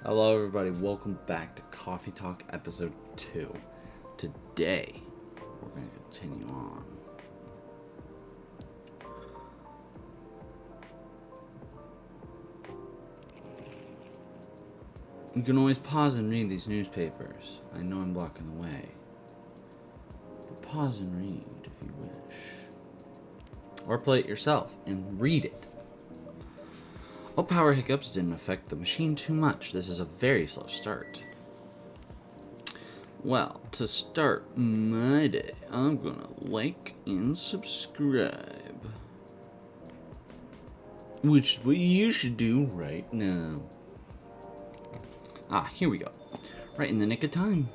Hello, everybody. Welcome back to Coffee Talk Episode 2. Today, we're going to continue on. You can always pause and read these newspapers. I know I'm blocking the way. But pause and read if you wish. Or play it yourself and read it. All power hiccups didn't affect the machine too much. This is a very slow start. Well, to start my day, I'm gonna like and subscribe. Which is what you should do right now. Ah, here we go. Right in the nick of time.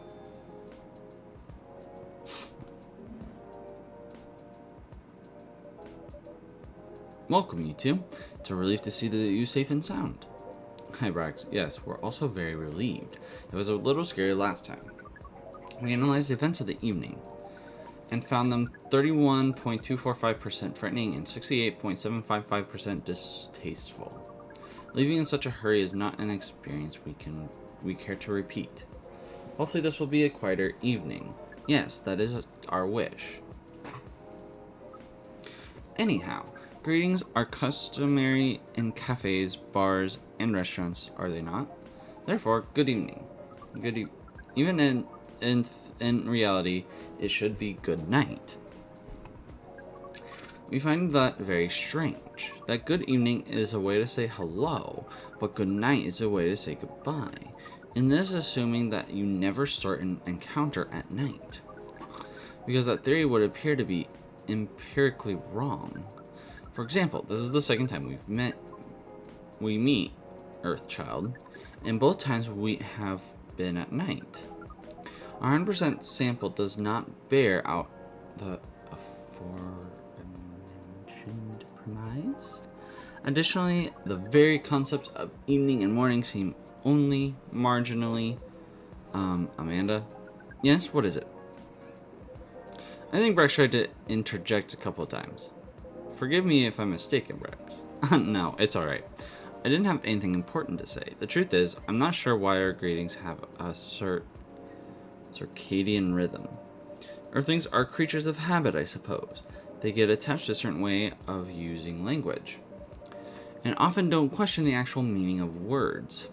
Welcome, you two. It's a relief to see you safe and sound. Hi, Brax. Yes, we're also very relieved. It was a little scary last time. We analyzed the events of the evening and found them 31.245% frightening and 68.755% distasteful. Leaving in such a hurry is not an experience we care to repeat. Hopefully this will be a quieter evening. Yes, that is our wish. Anyhow, greetings are customary in cafes, bars, and restaurants, are they not? Therefore, good evening. Even in reality, it should be good night. We find that very strange. That good evening is a way to say hello, but good night is a way to say goodbye. And this assuming that you never start an encounter at night. Because that theory would appear to be empirically wrong. For example, this is the second time we meet Earthchild, and both times we have been at night. Our 100% sample does not bear out the aforementioned premise. Additionally, the very concepts of evening and morning seem only marginally. Amanda? Yes, what is it? I think Brex tried to interject a couple of times. Forgive me if I'm mistaken, Brex. No, it's alright. I didn't have anything important to say. The truth is, I'm not sure why our greetings have a circadian rhythm. Earthlings are creatures of habit, I suppose. They get attached to a certain way of using language, and often don't question the actual meaning of words.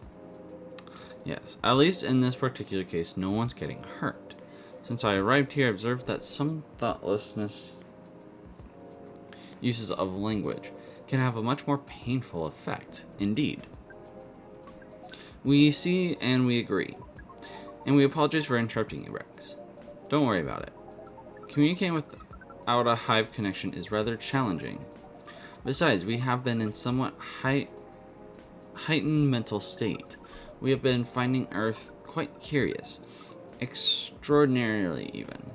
Yes, at least in this particular case, no one's getting hurt. Since I arrived here, I observed that some thoughtlessness uses of language can have a much more painful effect. Indeed. We see and we agree. And we apologize for interrupting you, Rex. Don't worry about it. Communicating without a hive connection is rather challenging. Besides, we have been in somewhat heightened mental state. We have been finding Earth quite curious. Extraordinarily, even.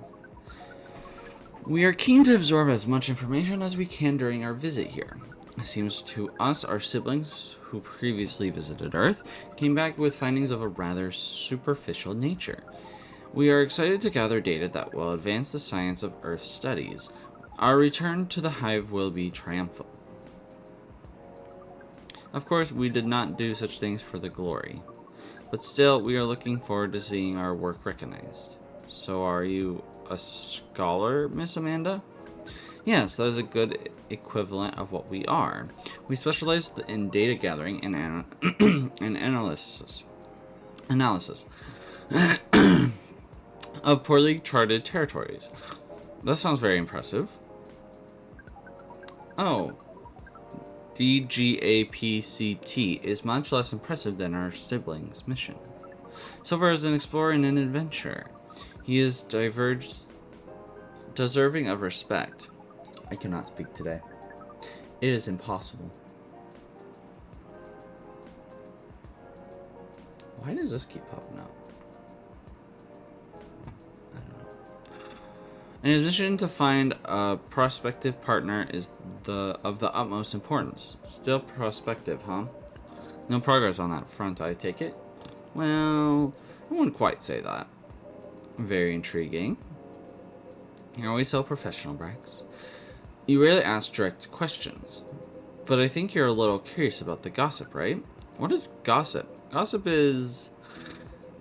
We are keen to absorb as much information as we can during our visit here. It seems to us our siblings who previously visited Earth came back with findings of a rather superficial nature. We are excited to gather data that will advance the science of Earth studies. Our return to the hive will be triumphant. Of course, we did not do such things for the glory, but still, we are looking forward to seeing our work recognized. So are you a scholar, Miss Amanda? Yes, that is a good equivalent of what we are. We specialize in data gathering and analysis of poorly charted territories. That sounds very impressive. Oh, DGAPCT is much less impressive than our siblings' mission. Silver is an explorer and an adventurer. He is deserving of respect. I cannot speak today. It is impossible. Why does this keep popping up? I don't know. And his mission to find a prospective partner is of the utmost importance. Still prospective, huh? No progress on that front, I take it? Well, I wouldn't quite say that. Very intriguing. You're always so professional, Brax. You rarely ask direct questions, but I think you're a little curious about the gossip, right? What is gossip? Gossip is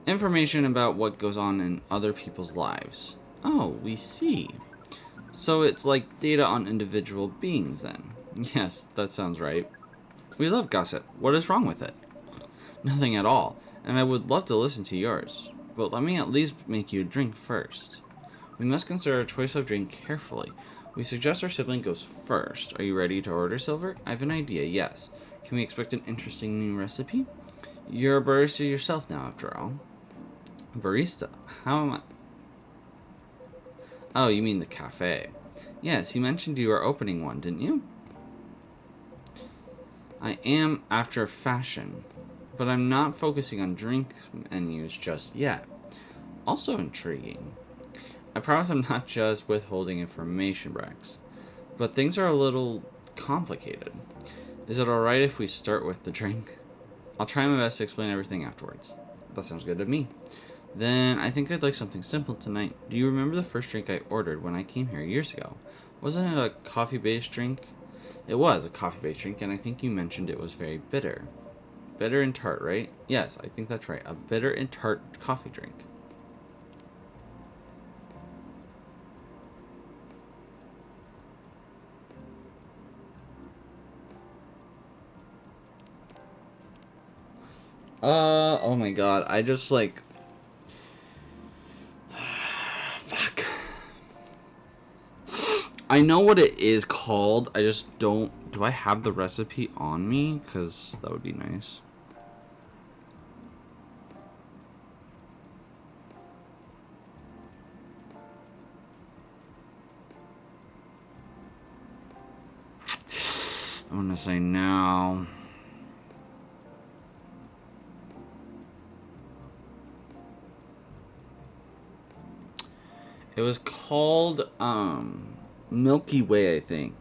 information about what goes on in other people's lives. Oh, we see. So it's like data on individual beings then. Yes, that sounds right. We love gossip. What is wrong with it? Nothing at all, and I would love to listen to yours. But let me at least make you a drink first. We must consider our choice of drink carefully. We suggest our sibling goes first. Are you ready to order, Silver? I have an idea, yes. Can we expect an interesting new recipe? You're a barista yourself now, after all. Barista? How am I? Oh, you mean the cafe. Yes, you mentioned you were opening one, didn't you? I am after fashion, but I'm not focusing on drink menus just yet. Also intriguing. I promise I'm not just withholding information, Rex. But things are a little complicated. Is it alright if we start with the drink? I'll try my best to explain everything afterwards. That sounds good to me. Then I think I'd like something simple tonight. Do you remember the first drink I ordered when I came here years ago? Wasn't it a coffee-based drink? It was a coffee-based drink, and I think you mentioned it was very bitter. Bitter and tart, right? Yes, I think that's right. A bitter and tart coffee drink. Oh my god, I just like... Fuck. I know what it is called, I just don't... Do I have the recipe on me? Because that would be nice. I want to say no. It was called, Milky Way, I think.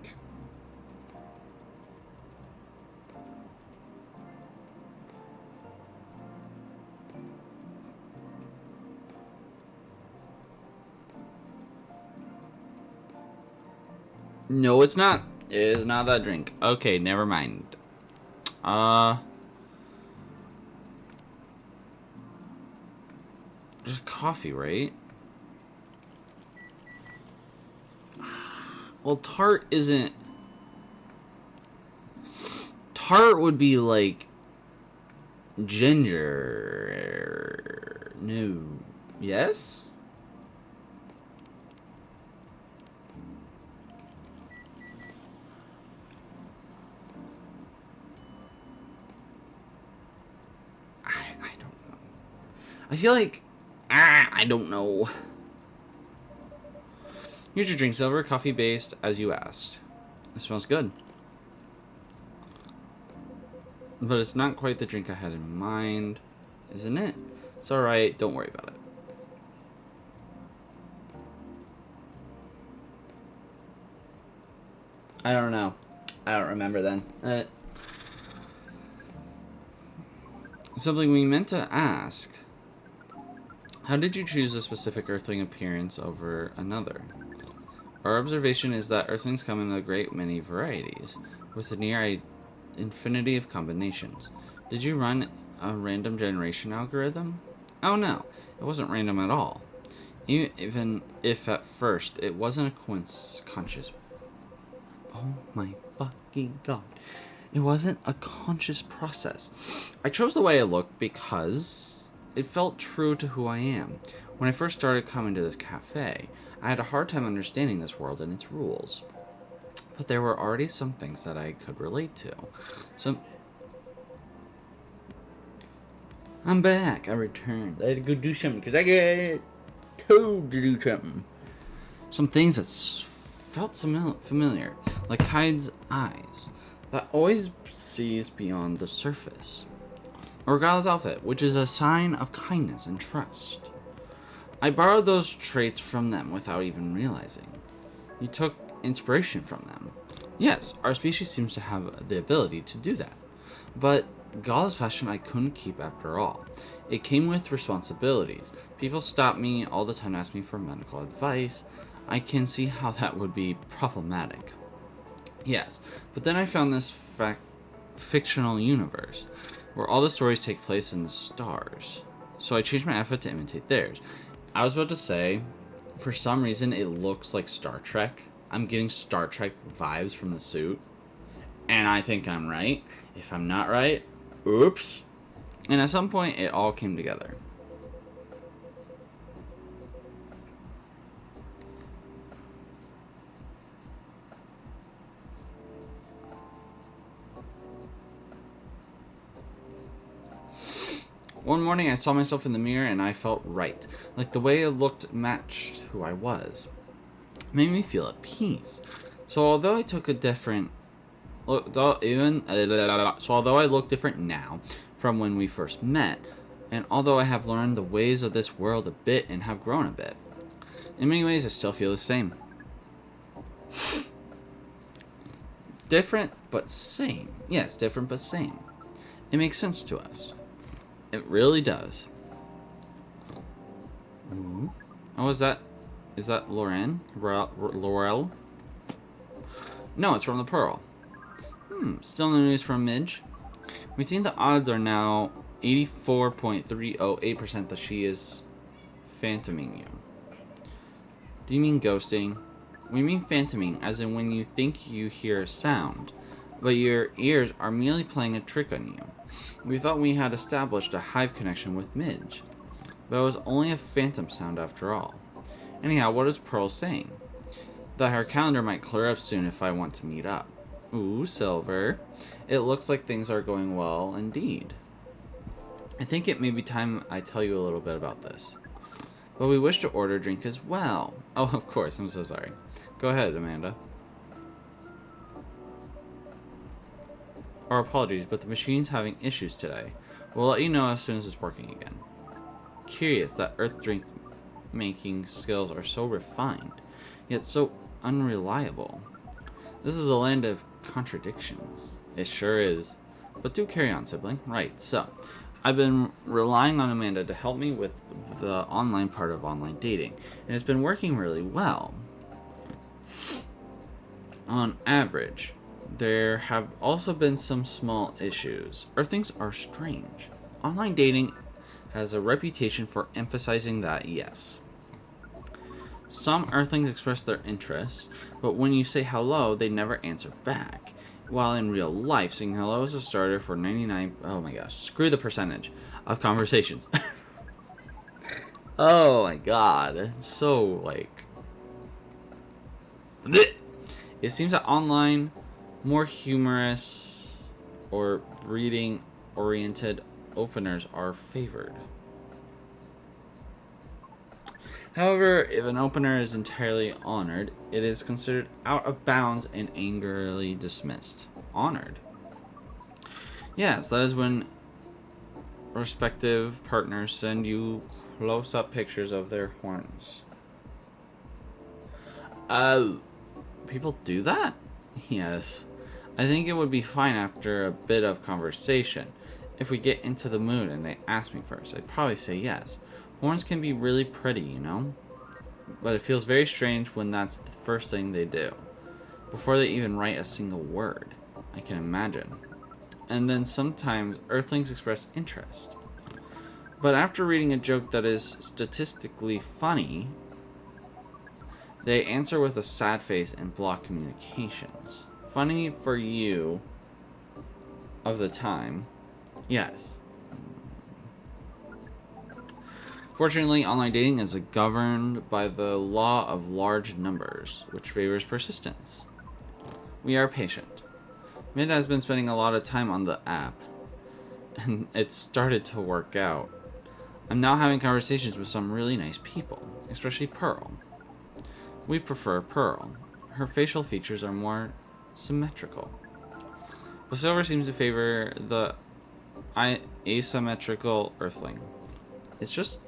No, it's not. It is not that drink. Okay, never mind. Just coffee, right? Well, tart isn't... Tart would be like... ginger... No. Yes? I don't know. I feel like... I don't know. Here's your drink, Silver. Coffee based, as you asked. It smells good. But it's not quite the drink I had in mind, isn't it? It's alright, don't worry about it. I don't know. I don't remember then. Something we meant to ask. How did you choose a specific Earthling appearance over another? Our observation is that Earthlings come in a great many varieties, with a near infinity of combinations. Did you run a random generation algorithm? Oh no, it wasn't random at all. Even if at first it wasn't a conscious... Oh my fucking god. It wasn't a conscious process. I chose the way I looked because it felt true to who I am. When I first started coming to this cafe, I had a hard time understanding this world and its rules. But there were already some things that I could relate to. I'm back. I returned. I had to go do something because I got told to do something. Some things that felt familiar, like Hyde's eyes, that always sees beyond the surface. Or Gala's outfit, which is a sign of kindness and trust. I borrowed those traits from them without even realizing. You took inspiration from them. Yes, our species seems to have the ability to do that. But Gala's fashion I couldn't keep after all. It came with responsibilities. People stop me all the time to ask me for medical advice. I can see how that would be problematic. Yes, but then I found this fictional universe. where all the stories take place in the stars. So I changed my outfit to imitate theirs. I was about to say, for some reason, it looks like Star Trek. I'm getting Star Trek vibes from the suit. And I think I'm right. If I'm not right, oops. And at some point, it all came together. One morning I saw myself in the mirror and I felt right. Like the way I looked matched who I was. It made me feel at peace. So although I took a different although I look different now from when we first met, and although I have learned the ways of this world a bit and have grown a bit, in many ways I still feel the same. Different but same. Yes, different but same. It makes sense to us. It really does. Ooh. Oh, is that Lauren? Laurel? No, it's from the Pearl. Still no news from Midge. We think the odds are now 84.308% that she is phantoming you. Do you mean ghosting? We mean phantoming, as in when you think you hear a sound, but your ears are merely playing a trick on you. We thought we had established a hive connection with Midge, but it was only a phantom sound after all. Anyhow, what is Pearl saying? That her calendar might clear up soon if I want to meet up. Ooh, Silver. It looks like things are going well indeed. I think it may be time I tell you a little bit about this. But we wish to order a drink as well. Oh, of course, I'm so sorry. Go ahead, Amanda. Our apologies, but the machine's having issues today. We'll let you know as soon as it's working again. Curious that Earth drink making skills are so refined, yet so unreliable. This is a land of contradictions. It sure is. But do carry on, sibling. Right, so I've been relying on Amanda to help me with the online part of online dating, and it's been working really well. On average, there have also been some small issues. Earthlings are strange. Online dating has a reputation for emphasizing that, yes. Some Earthlings express their interest, but when you say hello, they never answer back. While in real life, saying hello is a starter for 99... Oh my gosh, screw the percentage of conversations. Oh my god, it's so, like... It seems that online, more humorous or breeding-oriented openers are favored. However, if an opener is entirely honored, it is considered out of bounds and angrily dismissed. Honored? Yes, that is when respective partners send you close-up pictures of their horns. People do that? Yes. I think it would be fine after a bit of conversation. If we get into the mood and they ask me first, I'd probably say yes. Horns can be really pretty, you know? But it feels very strange when that's the first thing they do. Before they even write a single word. I can imagine. And then sometimes Earthlings express interest. But after reading a joke that is statistically funny, they answer with a sad face and block communications. Funny for you of the time. Yes. Fortunately, online dating is governed by the law of large numbers, which favors persistence. We are patient. Mid has been spending a lot of time on the app, and it's started to work out. I'm now having conversations with some really nice people, especially Pearl. We prefer Pearl. Her facial features are more symmetrical. But Silver seems to favor the asymmetrical Earthling. It's just,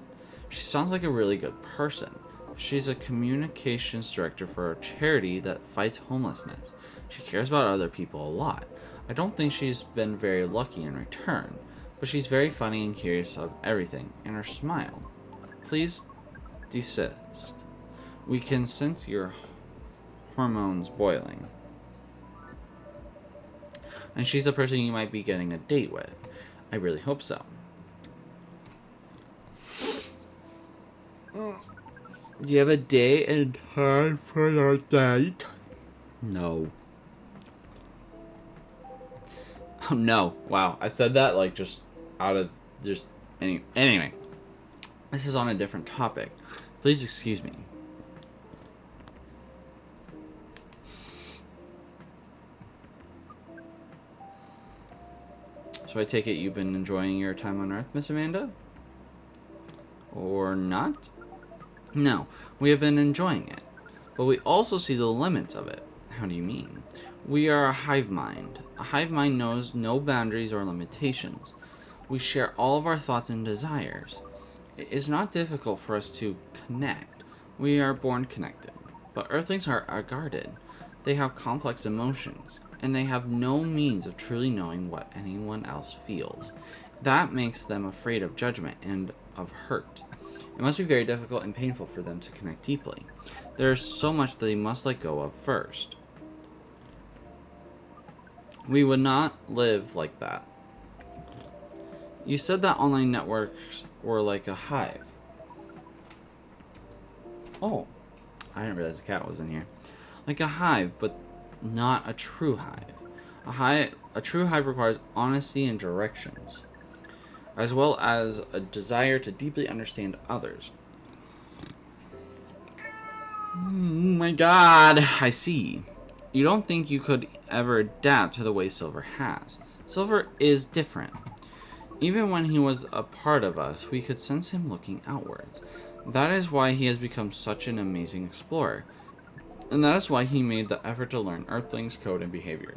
she sounds like a really good person. She's a communications director for a charity that fights homelessness. She cares about other people a lot. I don't think she's been very lucky in return, but she's very funny and curious of everything, and her smile. Please desist. We can sense your hormones boiling. And she's a person you might be getting a date with. I really hope so. Do you have a day and time for your date? No. Oh no. Wow. I said that like just out of just anyway. This is on a different topic. Please excuse me. So I take it you've been enjoying your time on Earth, Miss Amanda? Or not? No, we have been enjoying it. But we also see the limits of it. How do you mean? We are a hive mind. A hive mind knows no boundaries or limitations. We share all of our thoughts and desires. It is not difficult for us to connect. We are born connected. But Earthlings are guarded. They have complex emotions, and they have no means of truly knowing what anyone else feels. That makes them afraid of judgment and of hurt. It must be very difficult and painful for them to connect deeply. There is so much that they must let go of first. We would not live like that. You said that online networks were like a hive. Oh, I didn't realize the cat was in here. Like a hive, but not a true hive. A true hive requires honesty and directions, as well as a desire to deeply understand others. Oh my god, I see. You don't think you could ever adapt to the way Silver has. Silver is different. Even when he was a part of us, we could sense him looking outwards. That is why he has become such an amazing explorer. And that is why he made the effort to learn Earthlings' code and behavior.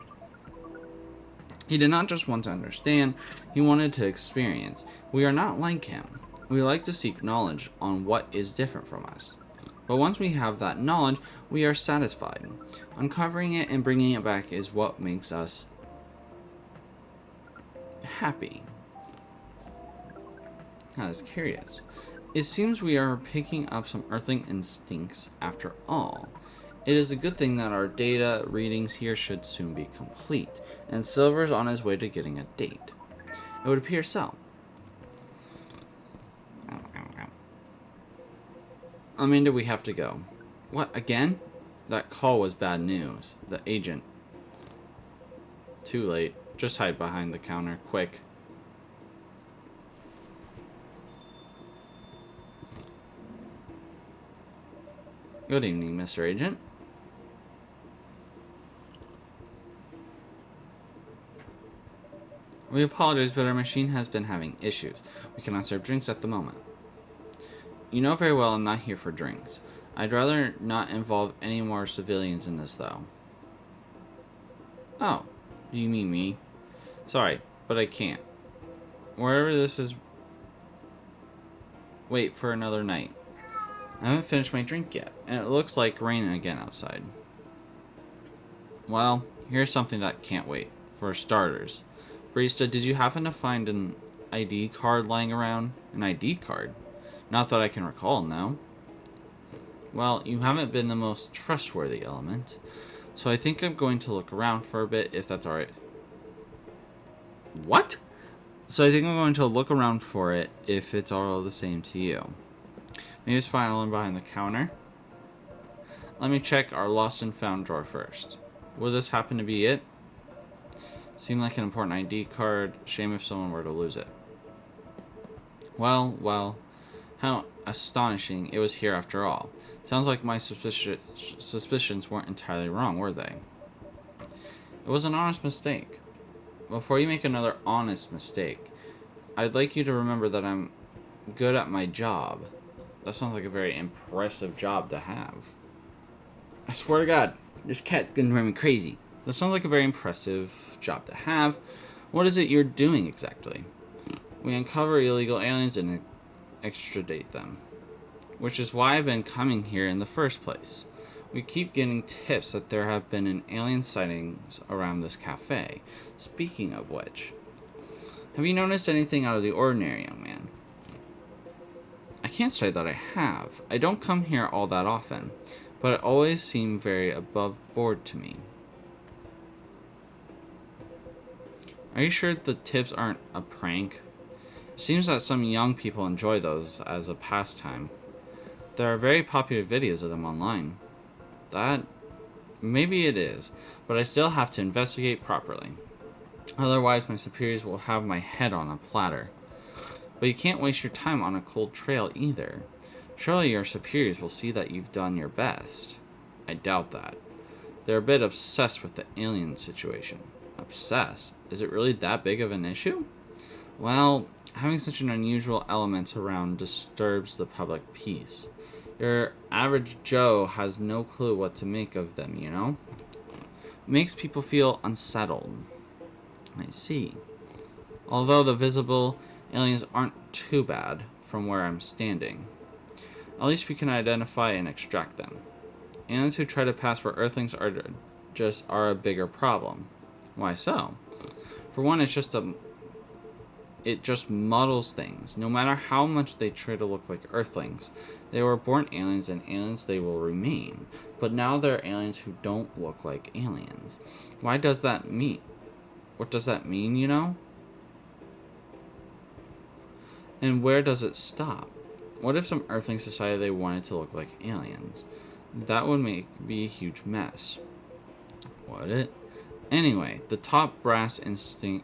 He did not just want to understand, he wanted to experience. We are not like him. We like to seek knowledge on what is different from us. But once we have that knowledge, we are satisfied. Uncovering it and bringing it back is what makes us happy. That is curious. It seems we are picking up some Earthling instincts after all. It is a good thing that our data readings here should soon be complete, and Silver's on his way to getting a date. It would appear so. Amanda, we have to go. What, again? That call was bad news. The agent. Too late. Just hide behind the counter, quick. Good evening, Mr. Agent. We apologize, but our machine has been having issues. We cannot serve drinks at the moment. You know very well I'm not here for drinks. I'd rather not involve any more civilians in this, though. Oh, do you mean me? Sorry, but I can't. Wherever this is... Wait for another night. I haven't finished my drink yet, and it looks like raining again outside. Well, here's something that can't wait. For starters. Barista, did you happen to find an ID card lying around? An ID card? Not that I can recall, no. Well, you haven't been the most trustworthy element, so I think I'm going to look around for a bit, if that's alright. What? So I think I'm going to look around for it, if it's all the same to you. Maybe it's filing behind the counter. Let me check our lost and found drawer first. Will this happen to be it? Seemed like an important ID card. Shame if someone were to lose it. Well, how astonishing it was here after all. Sounds like my suspicions weren't entirely wrong, were they? It was an honest mistake. Before you make another honest mistake, I'd like you to remember that I'm good at my job. That sounds like a very impressive job to have. I swear to God, this cat's gonna drive me crazy. That sounds like a very impressive job to have. What is it you're doing exactly? We uncover illegal aliens and extradite them. Which is why I've been coming here in the first place. We keep getting tips that there have been an alien sightings around this cafe. Speaking of which, have you noticed anything out of the ordinary, young man? I can't say that I have. I don't come here all that often, but it always seemed very above board to me. Are you sure the tips aren't a prank? It seems that some young people enjoy those as a pastime. There are very popular videos of them online. That maybe it is, but I still have to investigate properly. Otherwise, my superiors will have my head on a platter. But you can't waste your time on a cold trail either. Surely your superiors will see that you've done your best. I doubt that. They're a bit obsessed with the alien situation. Obsessed? Is it really that big of an issue? Well, having such an unusual element around disturbs the public peace. Your average Joe has no clue what to make of them, you know? It makes people feel unsettled. I see. Although the visible aliens aren't too bad from where I'm standing. At least we can identify and extract them. Aliens who try to pass for Earthlings are a bigger problem. Why so? For one, it just muddles things. No matter how much they try to look like Earthlings, they were born aliens and aliens they will remain. But now they're aliens who don't look like aliens. Why does that mean? What does that mean, you know? And where does it stop? What if some Earthlings decided they wanted to look like aliens? That would be a huge mess. Would it? Anyway, the top brass insists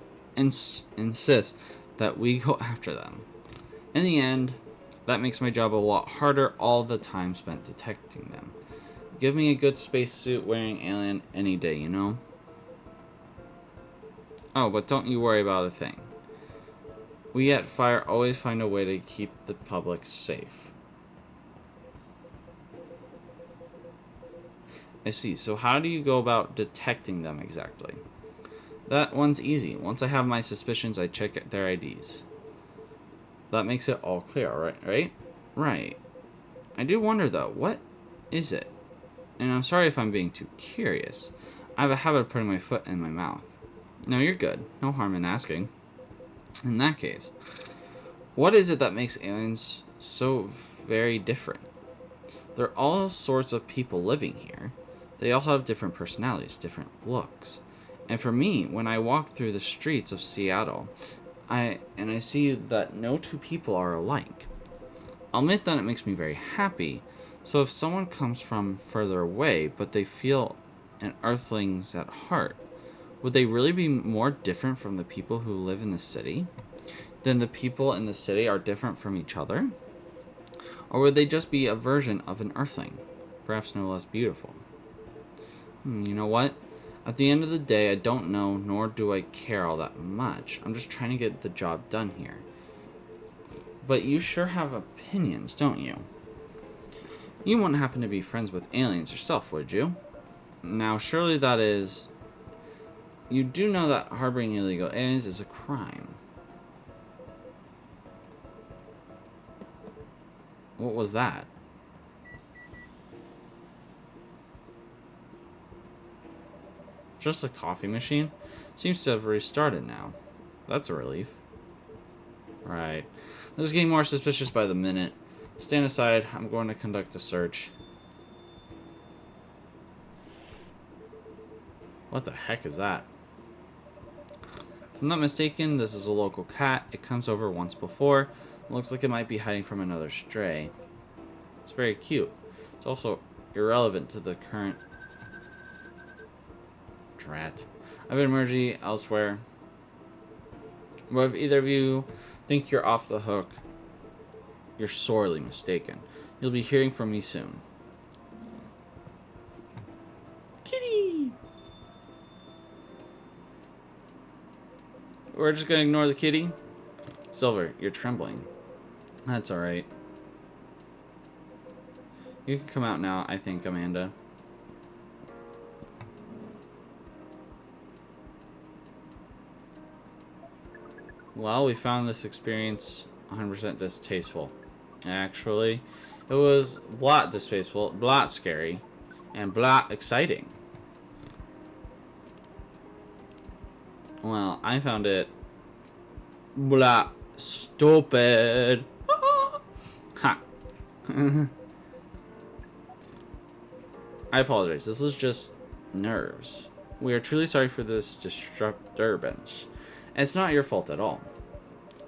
that we go after them. In the end, that makes my job a lot harder all the time spent detecting them. Give me a good spacesuit wearing alien any day, you know? Oh, but don't you worry about a thing. We at Fire always find a way to keep the public safe. I see. So how do you go about detecting them exactly? That one's easy. Once I have my suspicions, I check their IDs. That makes it all clear, right? Right. I do wonder, though, what is it? And I'm sorry if I'm being too curious. I have a habit of putting my foot in my mouth. No, you're good. No harm in asking. In that case, what is it that makes aliens so very different? There are all sorts of people living here. They all have different personalities, different looks. And for me, when I walk through the streets of Seattle, I see that no two people are alike. I'll admit that it makes me very happy. So if someone comes from further away, but they feel an Earthlings at heart, would they really be more different from the people who live in the city than the people in the city are different from each other? Or would they just be a version of an Earthling, perhaps no less beautiful? You know what? At the end of the day, I don't know, nor do I care all that much. I'm just trying to get the job done here. But you sure have opinions, don't you? You wouldn't happen to be friends with aliens yourself, would you? Now, surely that is... You do know that harboring illegal aliens is a crime. What was that? Just a coffee machine? Seems to have restarted now. That's a relief. Right. This is getting more suspicious by the minute. Stand aside. I'm going to conduct a search. What the heck is that? If I'm not mistaken, this is a local cat. It comes over once before. It looks like it might be hiding from another stray. It's very cute. It's also irrelevant to the current... Drat. I've been emerging elsewhere. But if either of you think you're off the hook, you're sorely mistaken. You'll be hearing from me soon. Kitty! We're just gonna ignore the kitty. Silver, you're trembling. That's alright. You can come out now, I think, Amanda. Well, we found this experience 100% distasteful. Actually, it was blot distasteful, blot scary, and blot exciting. Well, I found it blot stupid. Ha. I apologize. This is just nerves. We are truly sorry for this disturbance. It's not your fault at all.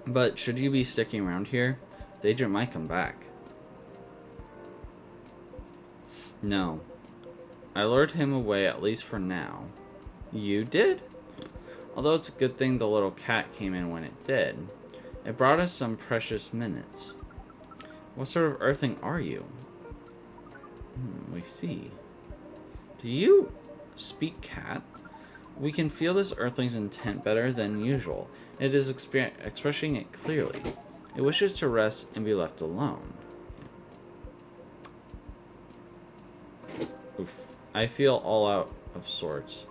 But should you be sticking around here, the agent might come back. No. I lured him away, at least for now. You did? Although it's a good thing the little cat came in when it did. It brought us some precious minutes. What sort of earthling are you? We see. Do you speak cat? We can feel this earthling's intent better than usual. It is expressing it clearly. It wishes to rest and be left alone. Oof. I feel all out of sorts.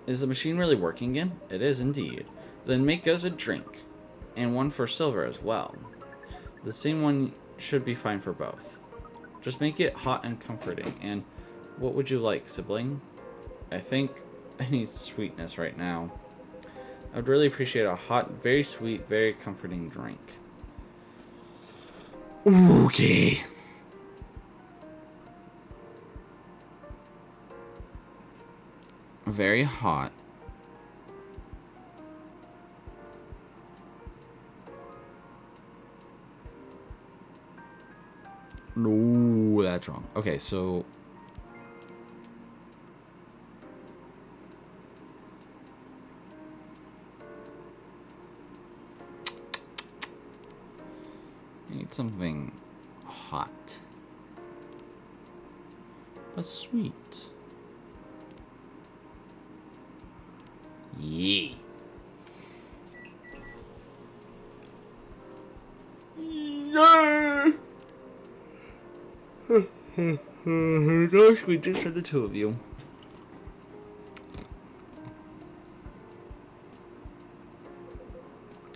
Is the machine really working again? It is indeed. Then make us a drink. And one for Silver as well. The same one should be fine for both. Just make it hot and comforting. And what would you like, sibling? I think I need sweetness right now. I would really appreciate a hot, very sweet, very comforting drink. Okay. Very hot. No, that's wrong. Okay, so I need something hot but sweet. Yeah. Yeah. Gosh, we just had the two of you.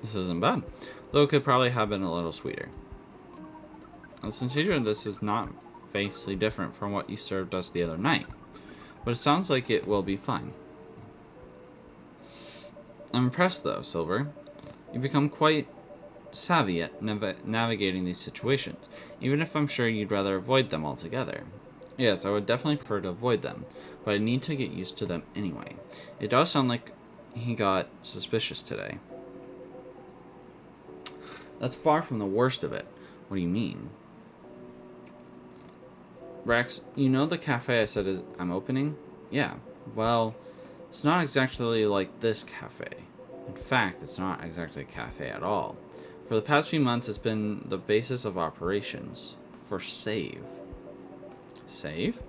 This isn't bad, though it could probably have been a little sweeter. The sensation of this is not vastly different from what you served us the other night, but it sounds like it will be fine. I'm impressed, though, Silver. You become quite savvy at navigating these situations, even if I'm sure you'd rather avoid them altogether. Yes, I would definitely prefer to avoid them, but I need to get used to them anyway. It does sound like he got suspicious today. That's far from the worst of it. What do you mean? Rex, you know the cafe I said I'm opening? Yeah, well, it's not exactly like this cafe. In fact, it's not exactly a cafe at all. For the past few months, it's been the basis of operations for SAVE. SAVE?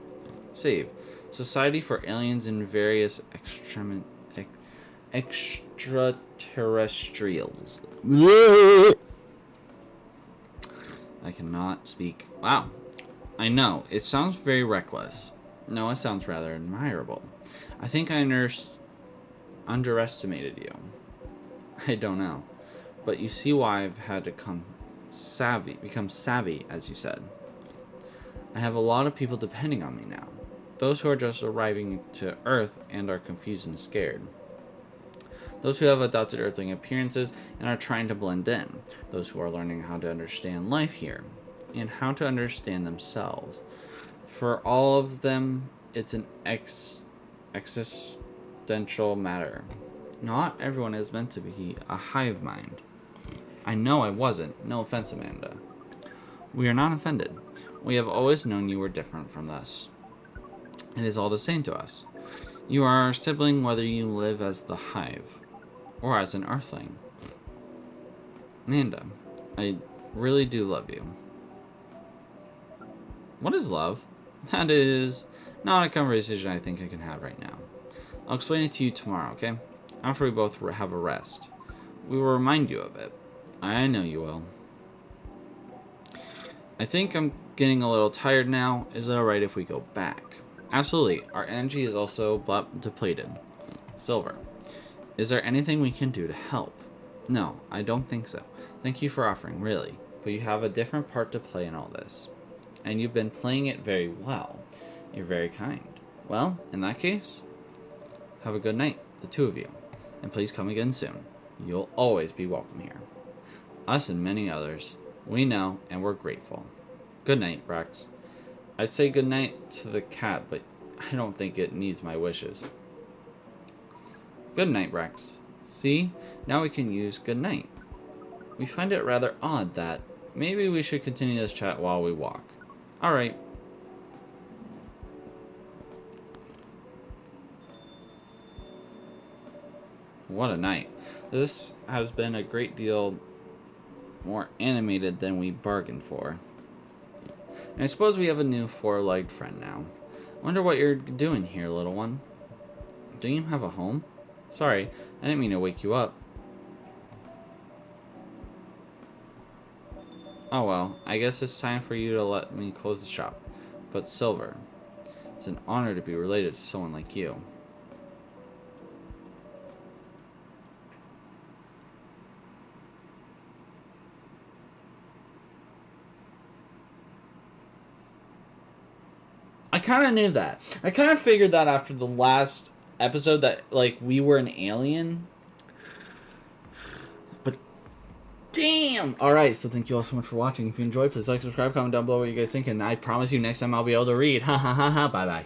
SAVE. Society for Aliens and Various Extraterrestrials. I cannot speak. Wow. I know, it sounds very reckless. No, it sounds rather admirable. I think I underestimated you. I don't know. But you see why I've had to become savvy, as you said. I have a lot of people depending on me now. Those who are just arriving to Earth and are confused and scared. Those who have adopted Earthling appearances and are trying to blend in. Those who are learning how to understand life here and how to understand themselves. For all of them, it's an existential matter. Not everyone is meant to be a hive mind. I know I wasn't. No offense, Amanda. We are not offended. We have always known you were different from us. It is all the same to us. You are our sibling whether you live as the hive or as an earthling. Amanda, I really do love you. What is love? That is not a conversation I think I can have right now. I'll explain it to you tomorrow, okay? After we both have a rest. We will remind you of it. I know you will. I think I'm getting a little tired now. Is it alright if we go back? Absolutely. Our energy is also depleted. Silver, is there anything we can do to help? No, I don't think so. Thank you for offering, really. But you have a different part to play in all this. And you've been playing it very well. You're very kind. Well, in that case, have a good night, the two of you. And please come again soon. You'll always be welcome here. Us and many others. We know, and we're grateful. Good night, Rex. I'd say good night to the cat, but I don't think it needs my wishes. Good night, Rex. See? Now we can use good night. We find it rather odd that maybe we should continue this chat while we walk. Alright. What a night. This has been a great deal more animated than we bargained for. And I suppose we have a new four-legged friend now. Wonder what you're doing here, little one. Don't you have a home? Sorry, I didn't mean to wake you up. Oh well, I guess it's time for you to let me close the shop. But Silver, it's an honor to be related to someone like you. I kind of knew that. I kind of figured that after the last episode that, like, we were an alien. But, damn! Alright, so thank you all so much for watching. If you enjoyed, please like, subscribe, comment down below what you guys think, and I promise you next time I'll be able to read. Ha ha ha ha, bye bye.